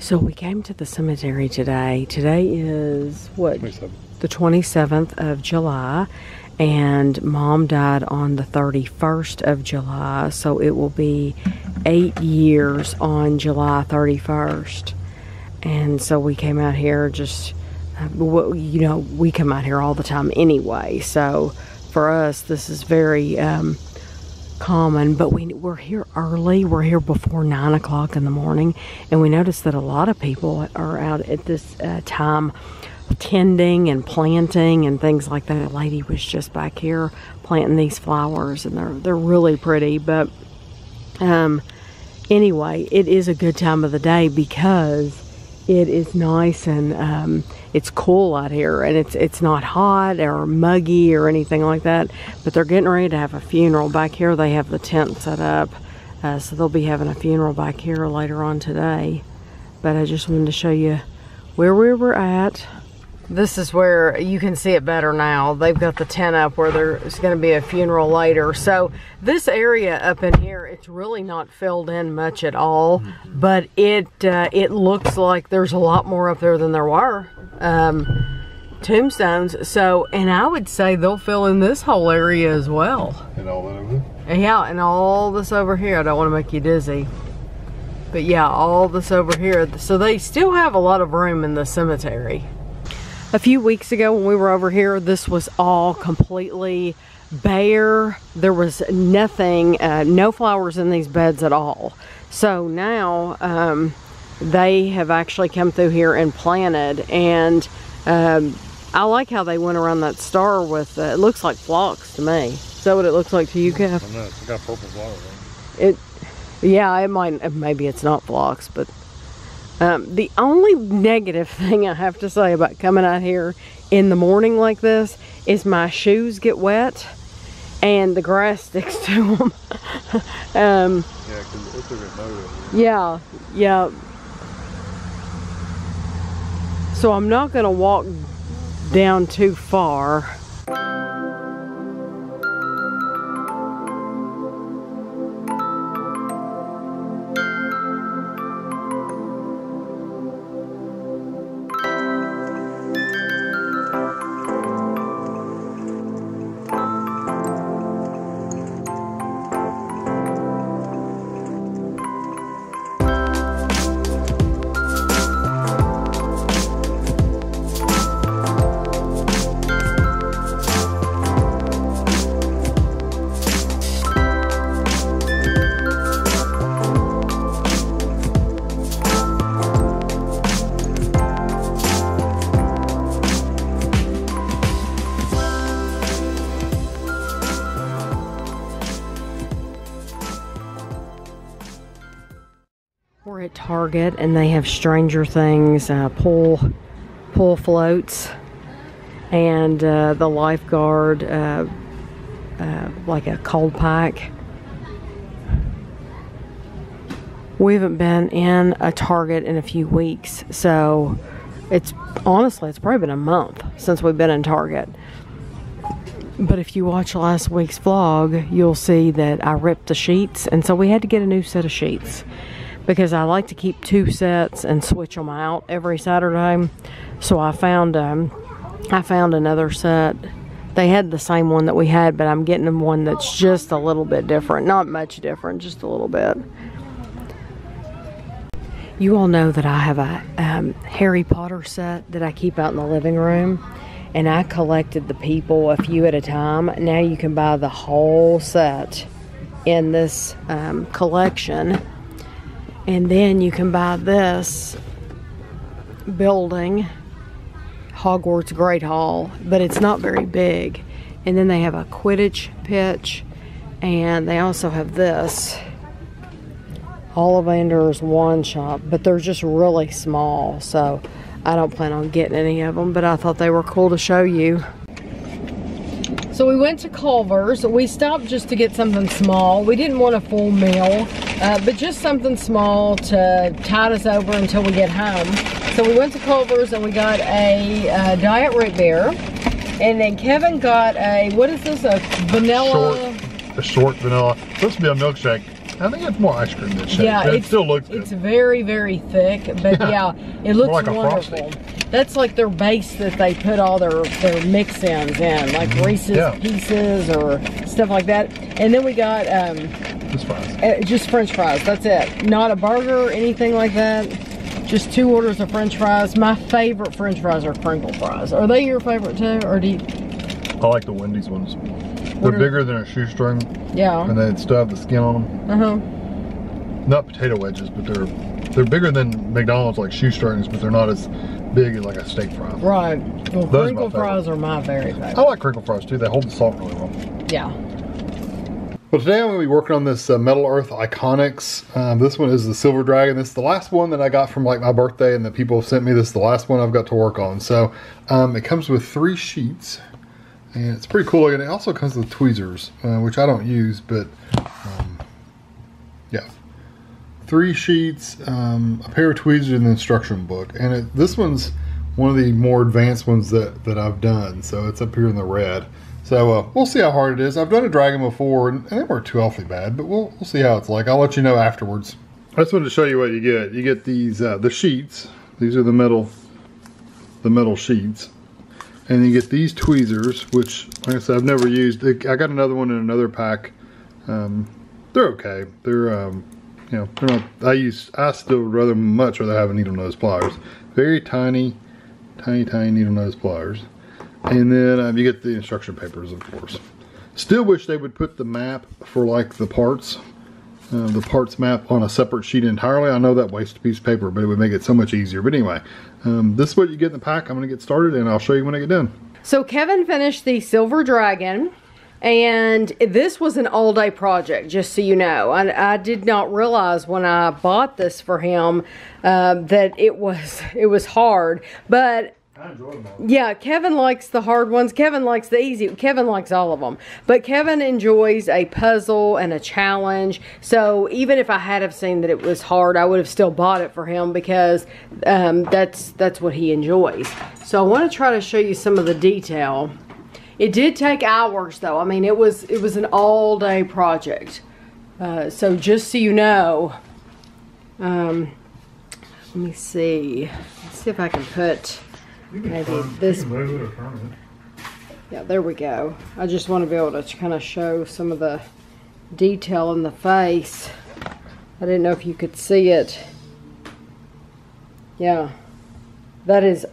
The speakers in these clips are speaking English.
So we came to the cemetery today. Today is what? 27th. The 27th of July. And Mom died on the 31st of July. So it will be 8 years on July 31st. And so we came out here just, you know, we come out here all the time anyway. So for us, this is very common, but we're here early. We're here before 9 o'clock in the morning, and we noticed that a lot of people are out at this time tending and planting and things like that. A lady was just back here planting these flowers, and they're really pretty. But anyway, it is a good time of the day because it is nice and it's cool out here, and it's not hot or muggy or anything like that. But they're getting ready to have a funeral back here. They have the tent set up, so they'll be having a funeral back here later on today. But I just wanted to show you where we were at. This is where you can see it better now. They've got the tent up where there's going to be a funeral later. So this area up in here, it's really not filled in much at all, but it looks like there's a lot more up there than there were tombstones. So, and I would say they'll fill in this whole area as well. And all that over there? Yeah, and all this over here. I don't want to make you dizzy, but yeah, all this over here. So they still have a lot of room in the cemetery. A few weeks ago when we were over here, this was all completely bare. There was nothing, no flowers in these beds at all. So now they have actually come through here and planted, and I like how they went around that star with, it looks like phlox to me. Is that what it looks like to you, Kev? I know, it's got purple flowers. Yeah, it might, maybe it's not phlox, but the only negative thing I have to say about coming out here in the morning like this is my shoes get wet and the grass sticks to them. Yeah, because it's a bit muddy. Yeah. So I'm not going to walk down too far. We're at Target, and they have Stranger Things pool floats, and the lifeguard like a cold pack. We haven't been in a Target in a few weeks, so honestly it's probably been a month since we've been in Target. But if you watch last week's vlog, you'll see that I ripped the sheets, and so we had to get a new set of sheets, because I like to keep 2 sets and switch them out every Saturday. So I found another set. They had the same one that we had, but I'm getting them one that's just a little bit different. Not much different, just a little bit. You all know that I have a Harry Potter set that I keep out in the living room, and I collected the people a few at a time. Now you can buy the whole set in this collection. And then you can buy this building, Hogwarts Great Hall, but it's not very big. And then they have a Quidditch pitch, and they also have this, Ollivander's Wand Shop, but they're just really small, so I don't plan on getting any of them, but I thought they were cool to show you. So we went to Culver's. We stopped just to get something small. We didn't want a full meal, but just something small to tide us over until we get home. So we went to Culver's and we got a diet root beer. And then Kevin got a, what is this, a vanilla? A short vanilla. It's supposed to be a milkshake. I think it's more ice cream than shake. Yeah, it still looks good. It's very, very thick, but yeah, it looks like a wonderful. Frosty. That's like their base that they put all their mix-ins in, like Reese's Pieces or stuff like that. And then we got just fries. Just French fries. That's it. Not a burger or anything like that. Just 2 orders of French fries. My favorite French fries are crinkle fries. Are they your favorite too, or do you? I like the Wendy's ones. They're bigger than a shoestring. Yeah. And they still have the skin on them. Not potato wedges, but they're bigger than McDonald's like shoestrings, but they're not as big as like a steak fry. Right. Well, those crinkle fries are my very favorite. I like crinkle fries too. They hold the salt really well. Yeah. Well, today I'm going to be working on this Metal Earth Iconics. This one is the Silver Dragon. This is the last one that I got from like my birthday, and the people have sent me. This is the last one I've got to work on. So it comes with 3 sheets. And it's pretty cool looking. It also comes with tweezers, which I don't use, but yeah. 3 sheets, a pair of tweezers, and an instruction book. And this one's one of the more advanced ones that I've done. So it's up here in the red. So we'll see how hard it is. I've done a dragon before, and they weren't too awfully bad, but we'll see how it's like. I'll let you know afterwards. I just wanted to show you what you get. You get these the sheets. These are the metal sheets. And you get these tweezers, which, like I said, I've never used. I got another one in another pack. They're okay. They're, you know, they're not. I still much rather have a needle nose pliers. Very tiny needle nose pliers. And then you get the instruction papers, of course. Still wish they would put the map for like the parts map on a separate sheet entirely. I know that wastes a piece of paper, but it would make it so much easier. But anyway, this is what you get in the pack. I'm going to get started, and I'll show you when I get done. So Kevin finished the Silver Dragon, and this was an all-day project, just so you know. I did not realize when I bought this for him that it was hard, but I enjoy them all. yeah, Kevin likes the hard ones. Kevin likes the easy. Kevin likes all of them. But Kevin enjoys a puzzle and a challenge. So even if I had have seen that it was hard, I would have still bought it for him because that's what he enjoys. So I want to try to show you some of the detail. It did take hours though. I mean, it was an all-day project. So just so you know, let me see. Let's see if I can put maybe this. Yeah, there we go. I just want to be able to kind of show some of the detail in the face. I didn't know if you could see it. Yeah, that is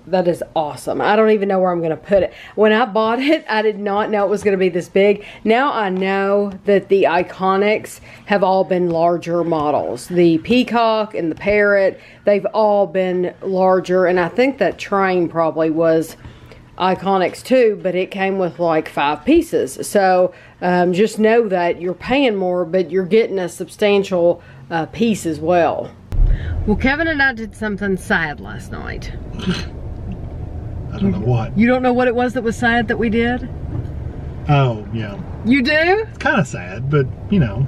awesome. I don't even know where I'm going to put it. When I bought it, I did not know it was going to be this big. Now I know that the Iconics have all been larger models. The Peacock and the Parrot, they've all been larger, and I think that train probably was Iconics too, but it came with like 5 pieces. So just know that you're paying more, but you're getting a substantial piece as well. Well, Kevin and I did something sad last night. I don't know what. You don't know what it was that was sad that we did? Oh, yeah. You do? It's kind of sad, but, you know.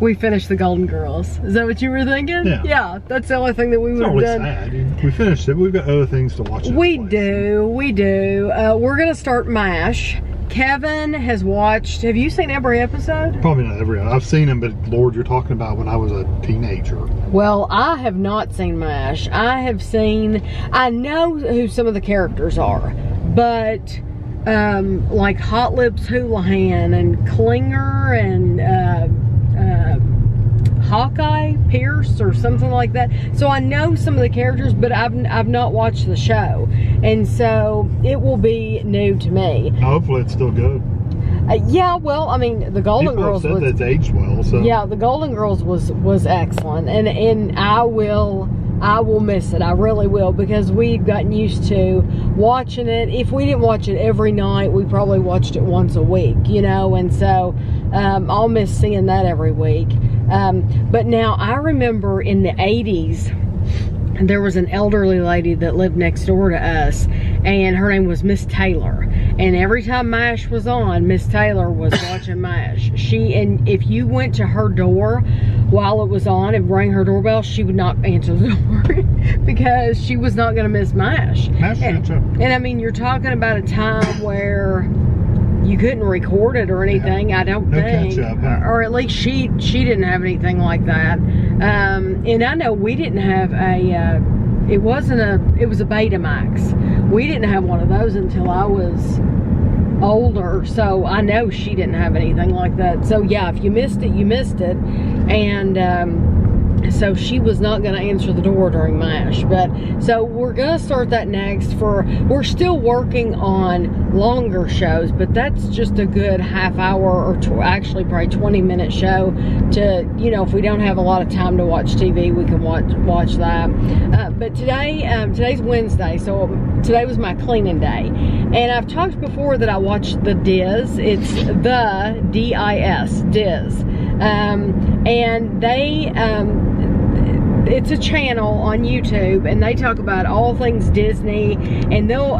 We finished the Golden Girls. Is that what you were thinking? Yeah. Yeah, that's the only thing that we would have done. Sad. We finished it. We've got other things to watch. We do. We're going to start MASH. Kevin has watched, have you seen every episode? Probably not every episode. I've seen them, but Lord, you're talking about when I was a teenager. Well, I have not seen MASH. I know who some of the characters are, but like Hot Lips Houlihan and Klinger and Hawkeye Pierce or something like that. So I know some of the characters, but I've not watched the show, and so it will be new to me. Hopefully it's still good. Yeah, well, I mean, the Golden Girls was, that's aged well. So yeah, the Golden Girls was excellent, and I will miss it. I really will, because we've gotten used to watching it. If we didn't watch it every night, we probably watched it once a week, you know, and so I'll miss seeing that every week. But now I remember in the 80s, there was an elderly lady that lived next door to us, and her name was Miss Taylor. And every time MASH was on, Miss Taylor was watching MASH. And if you went to her door while it was on and rang her doorbell, she would not answer the door because she was not going to miss MASH. And I mean, you're talking about a time where you couldn't record it or anything. I don't think, catch up, huh? or at least she didn't have anything like that. And I know we didn't have a. It was a Betamax. We didn't have one of those until I was older, so I know she didn't have anything like that. So yeah, if you missed it, you missed it. And so she was not going to answer the door during MASH. But so we're going to start that next. We're still working on longer shows, but that's just a good half hour or actually probably 20-minute show to, you know, if we don't have a lot of time to watch TV, we can watch that. But today's Wednesday, so today was my cleaning day. And I've talked before that I watched the Diz. It's the D-I-S, Diz. And they, it's a channel on YouTube, and they talk about all things Disney, and they'll,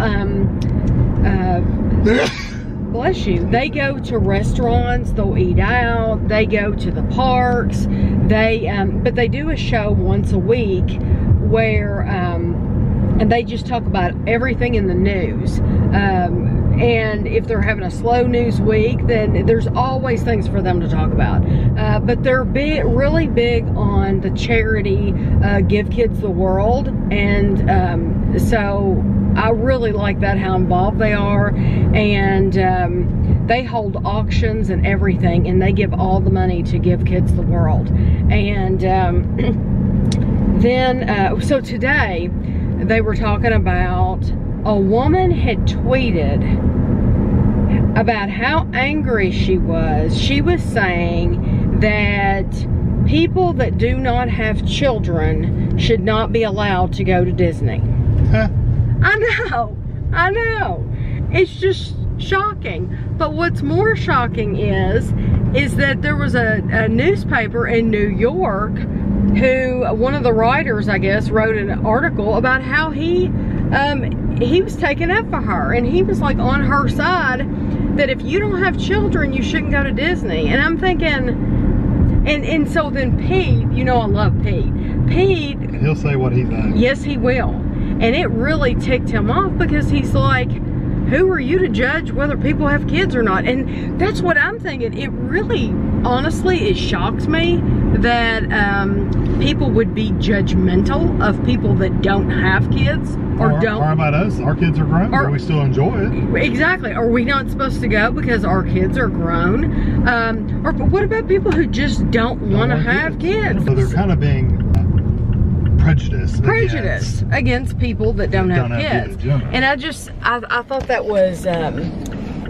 bless you, they go to restaurants, they'll eat out, they go to the parks, but they do a show once a week where, and they just talk about everything in the news. And if they're having a slow news week, then there's always things for them to talk about. But they're really big on the charity Give Kids the World. And so I really like that, how involved they are. And they hold auctions and everything, and they give all the money to Give Kids the World. And then, so today they were talking about a woman had tweeted about how angry she was. She was saying that people that do not have children should not be allowed to go to Disney. Huh. I know. It's just shocking. But what's more shocking is that there was a newspaper in New York who, one of the writers, I guess, wrote an article about how he was taking up for her, and he was like on her side, that if you don't have children, you shouldn't go to Disney. And I'm thinking, and so then Pete, you know I love Pete, He'll say what he thinks. yes he will, and it really ticked him off, because he's like, who are you to judge whether people have kids or not? And that's what I'm thinking. It really, honestly, it shocks me that people would be judgmental of people that don't have kids or don't. Or about us? Our kids are grown, but we still enjoy it. Exactly. Are we not supposed to go because our kids are grown? Or what about people who just don't want to have kids? So they're kind of being prejudiced against people that don't have kids. Yeah. And I thought that was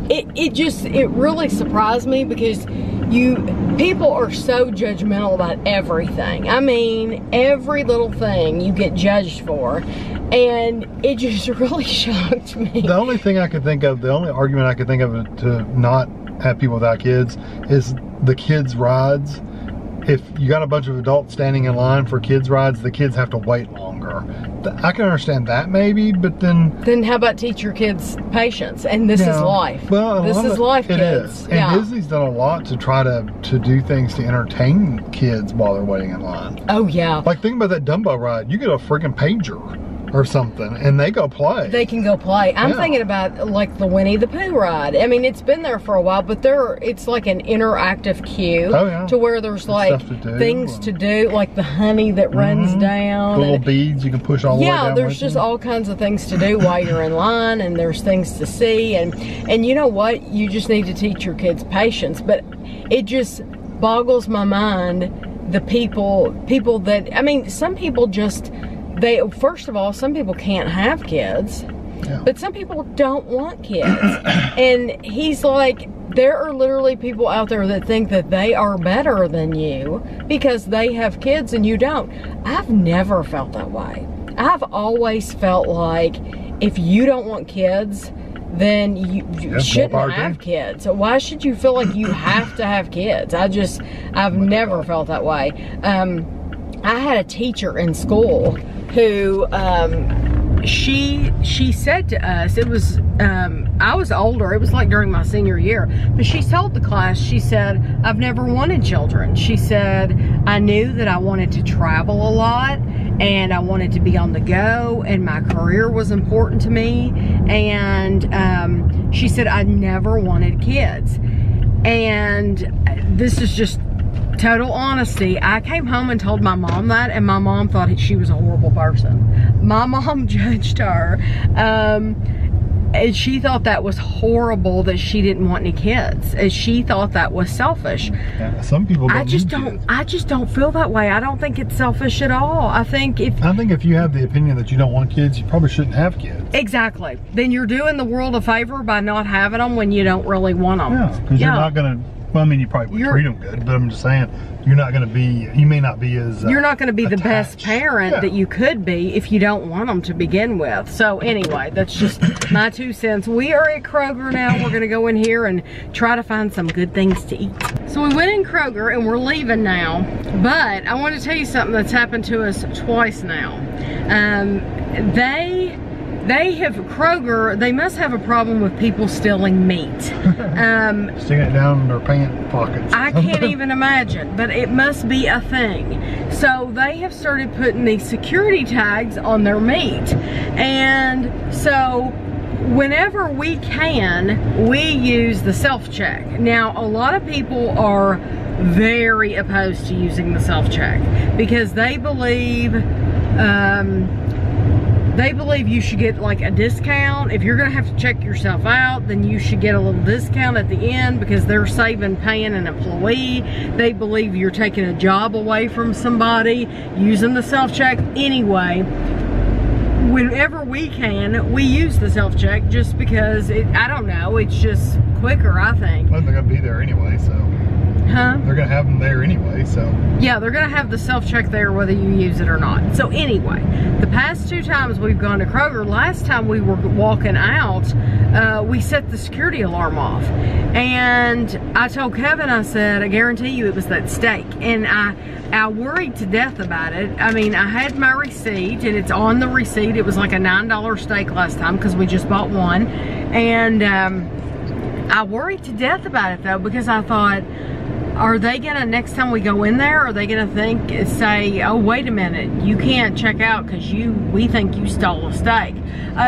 it really surprised me, because people are so judgmental about everything. I mean, every little thing you get judged for, and it just really shocked me. The only thing I could think of, the only argument I could think of to not have people without kids is the kids' rides. If you got a bunch of adults standing in line for kids' rides, the kids have to wait longer. I can understand that maybe, but then how about teach your kids patience? And this is life. Well, this is life, kids. It is. And Disney's done a lot to try to do things to entertain kids while they're waiting in line. Oh yeah. Like, think about that Dumbo ride. You get a freaking pager or something, and they go play. They can go play. I'm thinking about like the Winnie the Pooh ride. I mean, it's been there for a while, but it's like an interactive queue to where there's like things to do, like the honey that runs down. The little beads you can push all the way down. Yeah, there's just all kinds of things to do while you're in line, and there's things to see, and you know what? You just need to teach your kids patience. But it just boggles my mind, the people that, I mean, some people just, first of all, some people can't have kids, but some people don't want kids. And he's like, there are literally people out there that think that they are better than you because they have kids and you don't. I've never felt that way. I've always felt like if you don't want kids, then you shouldn't have kids. So why should you feel like you have to have kids? I've never felt that way. I had a teacher in school who she said to us, it was, I was older, it was like during my senior year, but she told the class, she said, I've never wanted children. She said, I knew that I wanted to travel a lot, and I wanted to be on the go, and my career was important to me, and she said, I never wanted kids. And this is just total honesty. I came home and told my mom that, and my mom thought she was a horrible person. My mom judged her, and she thought that was horrible that she didn't want any kids, and she thought that was selfish. Yeah, some people don't need kids. I just don't feel that way. I don't think it's selfish at all. I think if you have the opinion that you don't want kids, you probably shouldn't have kids. Exactly. Then you're doing the world a favor by not having them when you don't really want them. Yeah, because you're not gonna. Well, I mean, you probably would treat them good, but I'm just saying, you're not going to be, you may not be as you're not going to be attached. The best parent that you could be if you don't want them to begin with. So anyway, that's just my 2 cents. We are at Kroger now. We're going to go in here and try to find some good things to eat. So we went in Kroger and we're leaving now, but I want to tell you something that's happened to us twice now. They have, Kroger, they must have a problem with people stealing meat. Sticking it down in their pant pockets. I can't even imagine, but it must be a thing. So they have started putting these security tags on their meat. And so whenever we can, we use the self-check. Now, a lot of people are very opposed to using the self-check because they believe you should get like a discount. If you're gonna have to check yourself out, then you should get a little discount at the end because they're saving paying an employee. They believe you're taking a job away from somebody using the self-check. Anyway, whenever we can, we use the self-check just because I don't know, it's just quicker, I think. Well, they're gonna be there anyway, so. Huh? They're gonna have them there anyway, so. Yeah, they're gonna have the self-check there whether you use it or not. So anyway, the past 2 times we've gone to Kroger, last time we were walking out, we set the security alarm off. And I told Kevin, I said, I guarantee you it was that steak. And I worried to death about it. I mean, I had my receipt and it's on the receipt. It was like a $9 steak last time because we just bought one. And I worried to death about it though because I thought, are they gonna, next time we go in there, are they gonna say, oh, wait a minute, you can't check out because we think you stole a steak.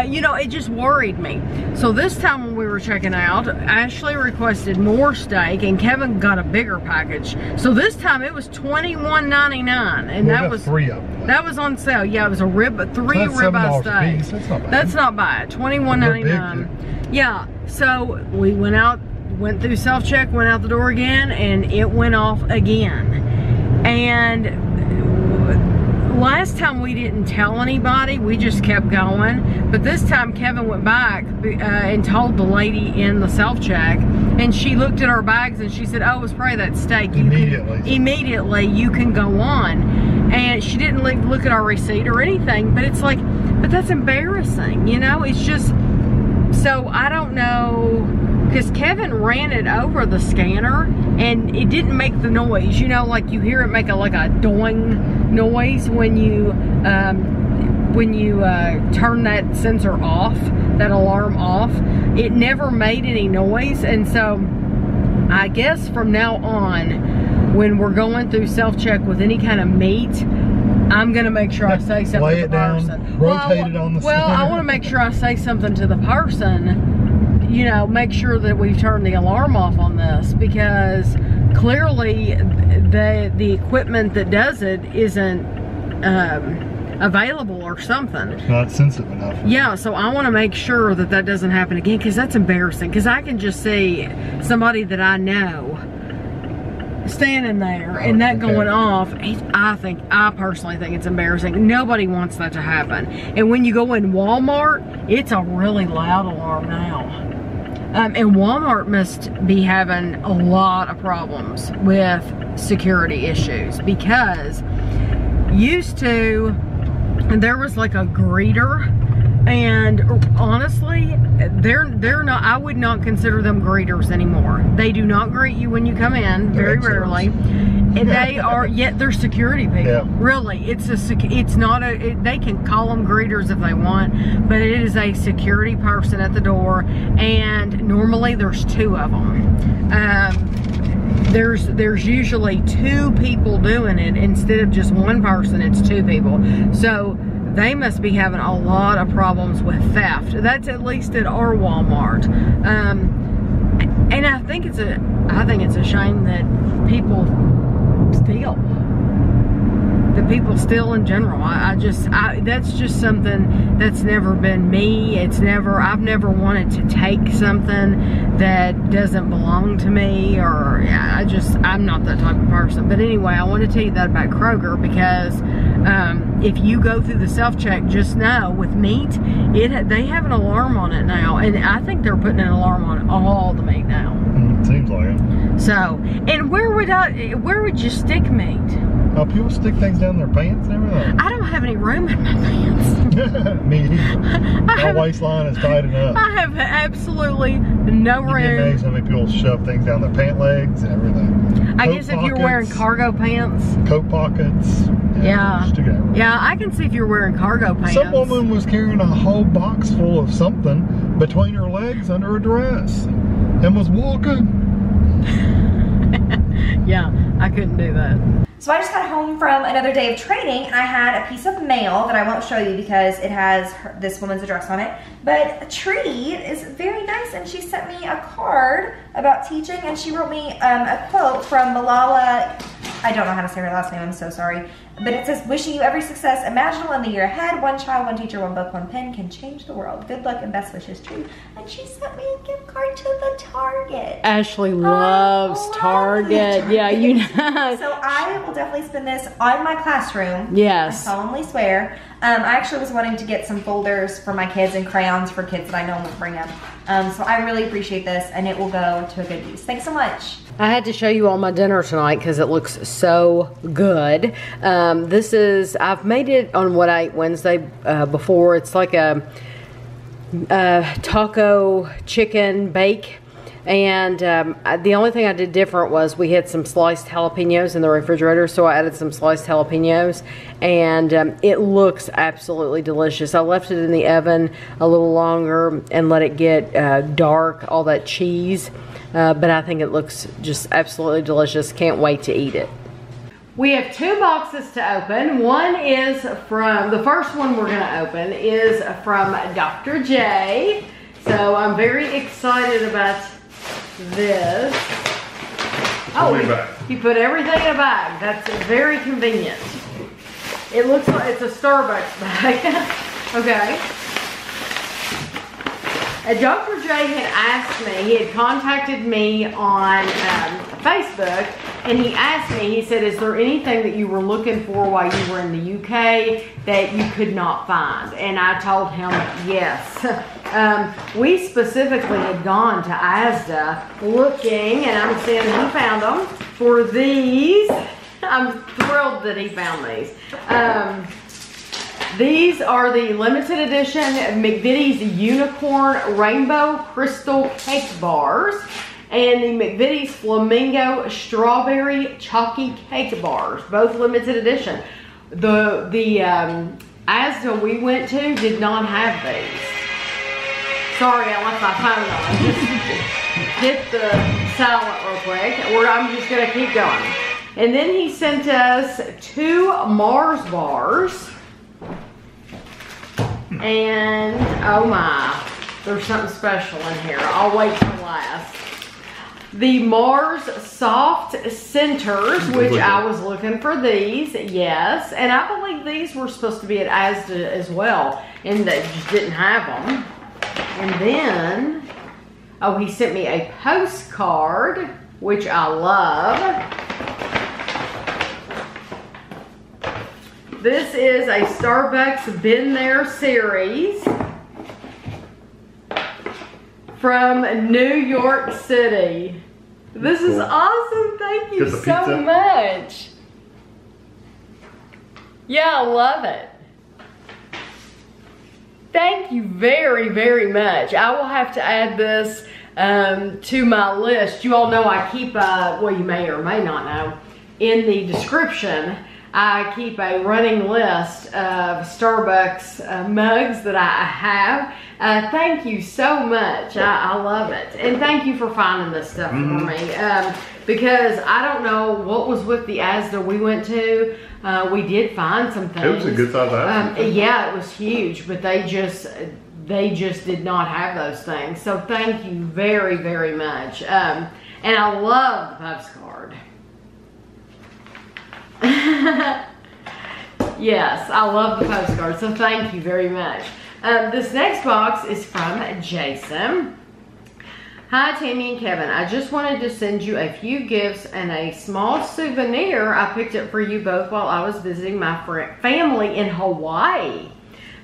You know, it just worried me. So this time when we were checking out, Ashley requested more steak and Kevin got a bigger package. So this time it was $21.99, and that was 3 of them. That was on sale. Yeah, it was a three ribeye steaks. That's not bad. That's not bad. $21.99. Yeah. So we went through self-check, went out the door again, and it went off again. And last time we didn't tell anybody, we just kept going. But this time Kevin went back and told the lady in the self-check, and she looked at our bags and she said, oh, it's probably that steak. Immediately you can go on. And she didn't look at our receipt or anything, but it's like, but that's embarrassing, you know? It's just, so I don't know. Because Kevin ran it over the scanner and it didn't make the noise, you know, like you hear it make like a doing noise when you turn that sensor off, that alarm off. It never made any noise, and so I guess from now on, when we're going through self-check with any kind of meat, I'm gonna make sure I say something to the person. Rotate it on the Well, I want to make sure I say something to the person. You know, make sure that we've turned the alarm off on this, because clearly the equipment that does it isn't available or something. It's not sensitive enough. Yeah, so I want to make sure that that doesn't happen again, because that's embarrassing. Because I can just see somebody that I know standing there and that going off. I personally think it's embarrassing. Nobody wants that to happen. And when you go in Walmart, it's a really loud alarm now. And Walmart must be having a lot of problems with security issues, because used to, there was like a greeter And honestly, they're not, I would not consider them greeters anymore. They do not greet you when you come in, very rarely. And they are, yet they're security people. Yeah. Really, it's not a, they can call them greeters if they want, but it is a security person at the door, and normally there's 2 of them. There's usually 2 people doing it instead of just 1 person. It's 2 people. So they must be having a lot of problems with theft. That's at least at our Walmart. And I think it's a shame that people steal. That people steal in general. That's just something that's never been me. I've never wanted to take something that doesn't belong to me, or I'm not that type of person. But anyway, I want to tell you that about Kroger, because if you go through the self-check, just know with meat, they have an alarm on it now, and I think they're putting an alarm on all the meat now. Seems like it. So, and where would you stick meat? Oh, people stick things down their pants and everything. I don't have any room in my pants. Me either. My waistline is tight enough. I have absolutely no room. You'd be amazed how many people shove things down their pant legs and everything. I guess if you're wearing cargo pants. Coat pockets. Yeah. Yeah, I can see if you're wearing cargo pants. Some woman was carrying a whole box full of something between her legs under her dress and was walking. Yeah, I couldn't do that. So I just got home from another day of training, and I had a piece of mail that I won't show you because it has this woman's address on it. But Tree is very nice, and she sent me a card about teaching, and she wrote me a quote from Malala. I don't know how to say her last name, I'm so sorry. But it says, wishing you every success imaginable in the year ahead. One child, one teacher, one book, one pen can change the world. Good luck and best wishes, Tree. And she sent me a gift card to the Target. Ashley loves Target. Yeah, you know. So I will definitely spend this on my classroom. Yes. I solemnly swear. I actually was wanting to get some folders for my kids and crayons for kids that I know will bring them. So I really appreciate this, and it will go to a good use. Thanks so much. I had to show you all my dinner tonight because it looks so good. I've made it on what I ate Wednesday before. It's like a taco chicken bake. And the only thing I did different was we had some sliced jalapenos in the refrigerator, so I added some sliced jalapenos, and it looks absolutely delicious. I left it in the oven a little longer and let it get dark, all that cheese, but I think it looks just absolutely delicious. Can't wait to eat it. We have 2 boxes to open. One is from, the first one we're gonna open is from Dr. J. So I'm very excited about this. Oh, he put everything in a bag. That's very convenient. It looks like it's a Starbucks bag. Okay. Dr. J had asked me, he had contacted me on Facebook, and he asked me, he said, is there anything that you were looking for while you were in the UK that you could not find? And I told him yes. We specifically had gone to Asda looking, and I'm saying he found them for these. I'm thrilled that he found these. These are the limited edition McVitie's Unicorn Rainbow Crystal Cake Bars and the McVitie's Flamingo Strawberry Chalky Cake Bars, both limited edition. The Asda we went to did not have these. Sorry, I left my phone on. Just hit the silent real quick, or I'm just gonna keep going. And then he sent us 2 Mars bars. And, oh my, there's something special in here. I'll wait till last. The Mars Soft Centers, which I was looking for these, yes. And I believe these were supposed to be at Asda as well, and they just didn't have them. And then, oh, he sent me a postcard, which I love. This is a Starbucks Been There series from New York City. This is awesome. Thank you so much. Yeah, I love it. Thank you very, very much. I will have to add this to my list. You all know I keep, well, you may or may not know, in the description, I keep a running list of Starbucks mugs that I have. Thank you so much. I love it. And thank you for finding this stuff for me. Because I don't know what was with the Asda we went to. We did find some things. It was a good size Asda. Yeah, it was huge, but they just did not have those things. So thank you very, very much. And I love the postcard. Yes, I love the postcard, so thank you very much. This next box is from Jason. Hi, Tammy and Kevin. I just wanted to send you a few gifts and a small souvenir. I picked up for you both while I was visiting my family in Hawaii.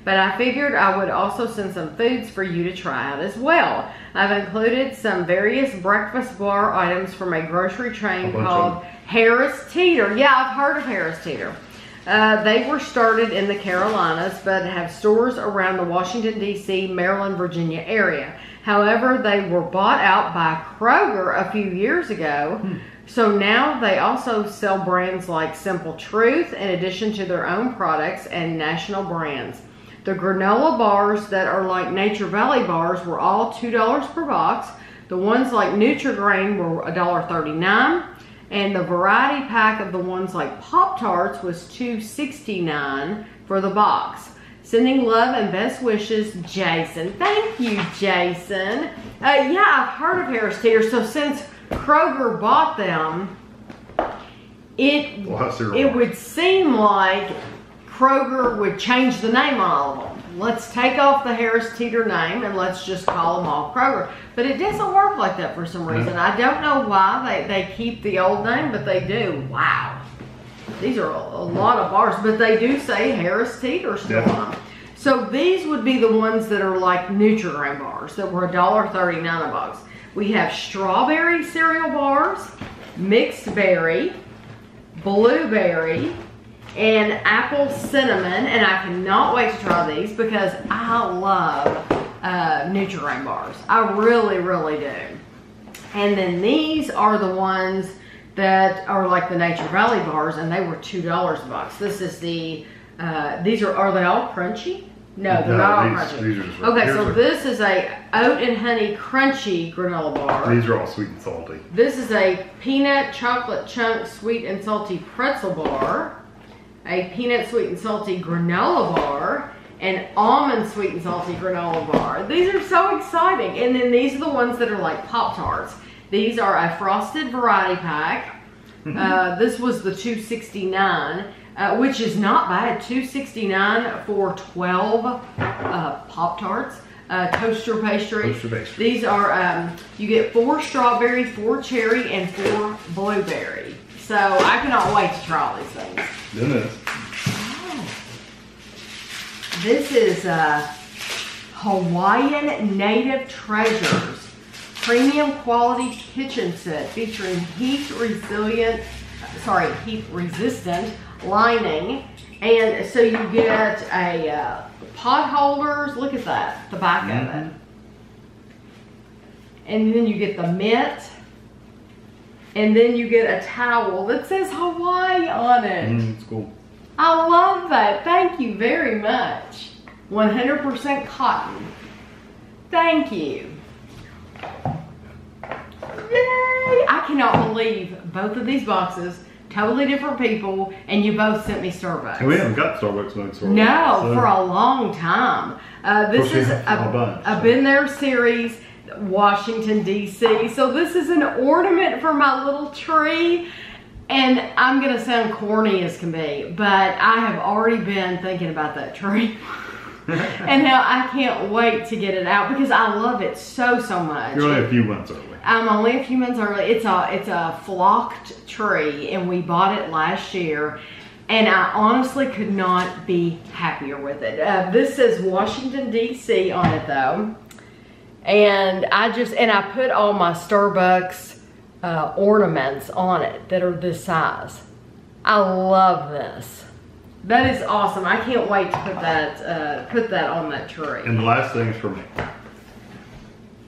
But I figured I would also send some foods for you to try out as well. I've included some various breakfast bar items from a grocery chain called Harris Teeter. Yeah, I've heard of Harris Teeter. They were started in the Carolinas, but have stores around the Washington, D.C., Maryland, Virginia area. However, they were bought out by Kroger a few years ago. So now they also sell brands like Simple Truth in addition to their own products and national brands. The granola bars that are like Nature Valley bars were all $2 per box. The ones like Nutri-Grain were $1.39. And the variety pack of the ones like Pop-Tarts was $2.69 for the box. Sending love and best wishes, Jason. Thank you, Jason. Yeah, I've heard of Harris Teeter. So since Kroger bought them, it would seem like Kroger would change the name on all of them. Let's take off the Harris Teeter name and let's just call them all Kroger. But it doesn't work like that for some reason. I don't know why they keep the old name, but they do. Wow. These are a lot of bars, but they do say Harris Teeter still on them. So these would be the ones that are like Nutri-Grain bars that were $1.39 a box. We have strawberry cereal bars, mixed berry, blueberry, and apple cinnamon, and I cannot wait to try these because I love Nutri-Grain bars. I really, really do. And then these are the ones that are like the Nature Valley bars, and they were $2 a box. This is the, are they all crunchy? No, they're not all crunchy. Okay, so this is a oat and honey crunchy granola bar. These are all sweet and salty. This is a peanut chocolate chunk sweet and salty pretzel bar. A peanut sweet and salty granola bar, and almond sweet and salty granola bar. These are so exciting. And then these are the ones that are like Pop-Tarts. These are a frosted variety pack. This was the $2.69, which is not bad. $2.69 for 12 Pop-Tarts. Toaster pastry. These are, you get 4 strawberry, 4 cherry, and 4 blueberry. So I cannot wait to try all these things. This is Hawaiian Native Treasures premium quality kitchen set featuring heat resistant lining. And so you get a pot holders. Look at that, the back of it. And then you get the mitt. And then you get a towel that says Hawaii on it. It's cool. I love that. Thank you very much. 100% cotton. Thank you. Yay! I cannot believe both of these boxes, totally different people, and you both sent me Starbucks. And we haven't got Starbucks mugs for a while. No, for a long time. This is a Been There series. Washington, D.C. So this is an ornament for my little tree, and I'm gonna sound corny as can be, but I have already been thinking about that tree. And now I can't wait to get it out because I love it so much. You're only a few months early. I'm only a few months early. It's a flocked tree, and we bought it last year, and I honestly could not be happier with it. This says Washington, D.C. on it though. And I put all my Starbucks ornaments on it that are this size. I love this. That is awesome. I can't wait to put that on that tree. And the last thing is for me.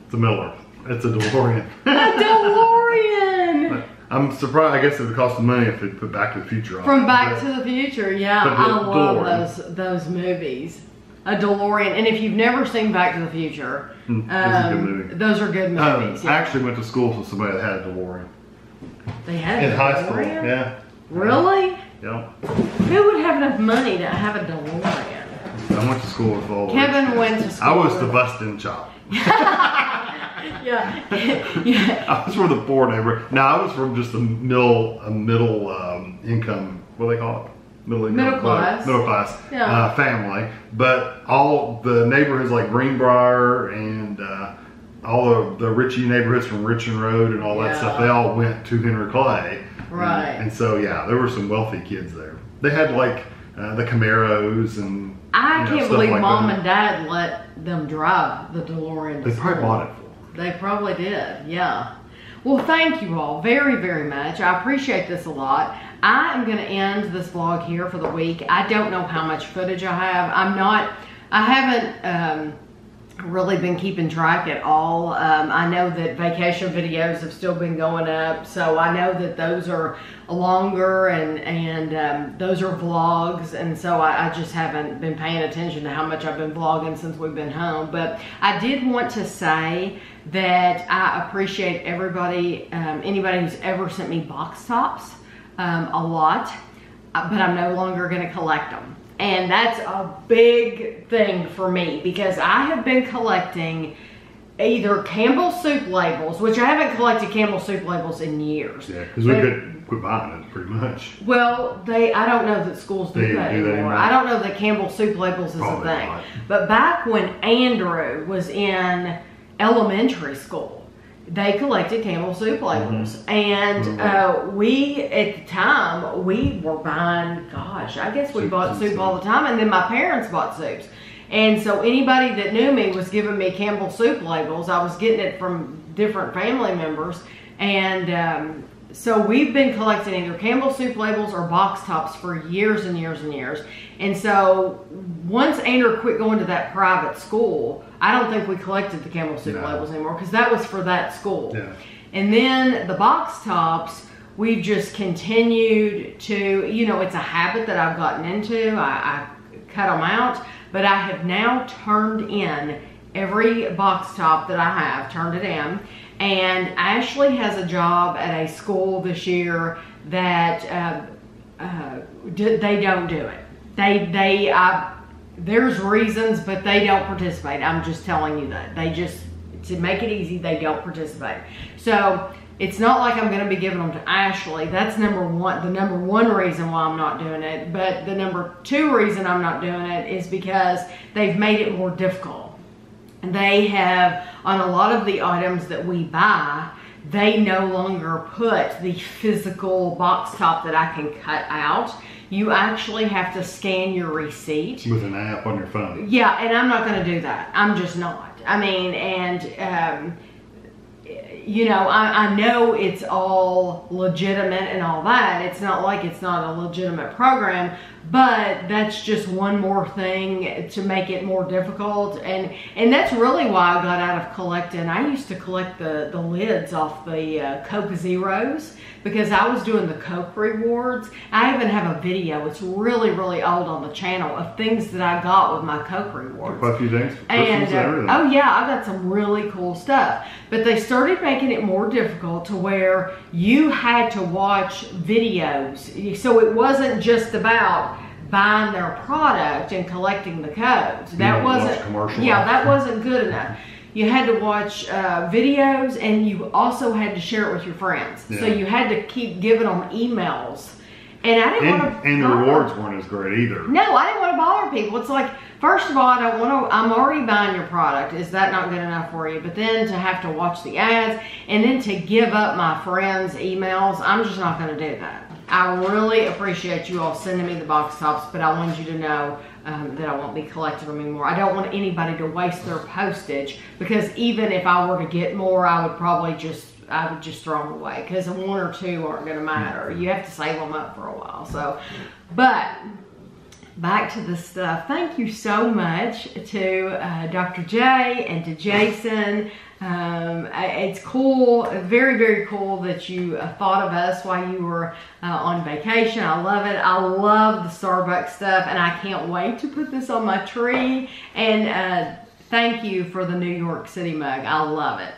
It's a Miller. It's a DeLorean. A DeLorean! I'm surprised. I guess it would cost money if they put Back to the Future on. From Back to the Future, yeah. But I love DeLorean. those movies. A DeLorean. And if you've never seen Back to the Future, Those are good movies. Those are good movies. I actually went to school with somebody that had a DeLorean. They had In a high school, DeLorean? yeah. Really? Yeah. Who would have enough money to have a DeLorean? I went to school with all Kevin rich went kids. to school I was the with- busting chop. Yeah. Yeah. I was from the poor neighborhood. No, I was from just a middle income. What do they call it? Middle class. Middle class Yeah. family. But all the neighborhoods like Greenbrier and all the Ritchie neighborhoods from Richmond Road and all that Yeah. stuff, they all went to Henry Clay. Right. And so yeah, there were some wealthy kids there. They had like the Camaros and I you know, can't stuff believe like Mom that. and Dad let them drive the DeLorean to They probably school. bought it for them. They probably did, yeah. Well, thank you all very, very much. I appreciate this a lot. I am going to end this vlog here for the week. I don't know how much footage I have. I haven't really been keeping track at all. I know that vacation videos have still been going up, so I know that those are longer and those are vlogs, and so I just haven't been paying attention to how much I've been vlogging since we've been home. But I did want to say that I appreciate everybody, anybody who's ever sent me box tops, a lot, but I'm no longer going to collect them. And that's a big thing for me because I have been collecting either Campbell soup labels, which I haven't collected Campbell soup labels in years. Yeah, because we could quit buying it pretty much. Well, I don't know that schools do that anymore. I don't know that Campbell soup labels is Probably a thing. not. But back when Andrew was in elementary school, they collected Campbell soup labels. And we, at the time, we were buying, gosh, I guess we bought soup all the time. And then my parents bought soups. And so anybody that knew me was giving me Campbell soup labels. I was getting it from different family members. And so we've been collecting either Campbell soup labels or box tops for years and years and years. And so once Andrew quit going to that private school, I don't think we collected the Campbell soup labels anymore because that was for that school. Yeah. And then the box tops, we've just continued to, you know, it's a habit that I've gotten into. I cut them out, but I have now turned in every box top that I have, turned it in. And Ashley has a job at a school this year that they don't do it. There's reasons, but they don't participate. I'm just telling you that. They just, to make it easy, they don't participate. So it's not like I'm going to be giving them to Ashley. That's number one, the number one reason why I'm not doing it. But the number two reason I'm not doing it is because they've made it more difficult. They have, on a lot of the items that we buy, they no longer put the physical box top that I can cut out. You actually have to scan your receipt. With an app on your phone. Yeah, and I'm not going to do that. I'm just not. I mean, and, you know, I know it's all legitimate and all that. It's not like it's not a legitimate program, but that's just one more thing to make it more difficult. And that's really why I got out of collecting. I used to collect the lids off the Coke Zeros because I was doing the Coke rewards. I even have a video, it's really, really old on the channel, of things that I got with my Coke rewards. Quite a few things. And everything. oh yeah, I got some really cool stuff. But they started making it more difficult to where you had to watch videos. So it wasn't just about buying their product and collecting the codes. That wasn't, yeah, that wasn't good enough. You had to watch videos, and you also had to share it with your friends. Yeah. So you had to keep giving them emails. And I didn't want to. And the rewards weren't as great either. No, I didn't want to bother people. It's like, first of all, I don't want to. I'm already buying your product. Is that not good enough for you? But then to have to watch the ads and then to give up my friends' emails, I'm just not going to do that. I really appreciate you all sending me the box tops, but I wanted you to know that I won't be collecting them anymore. I don't want anybody to waste their postage, because even if I were to get more, I would probably just throw them away, because one or two aren't going to matter. You have to save them up for a while. So, but back to the stuff. Thank you so much to Dr. J and to Jason. It's cool, very, very cool that you thought of us while you were on vacation. I love it. I love the Starbucks stuff, and I can't wait to put this on my tree. And thank you for the New York City mug. I love it.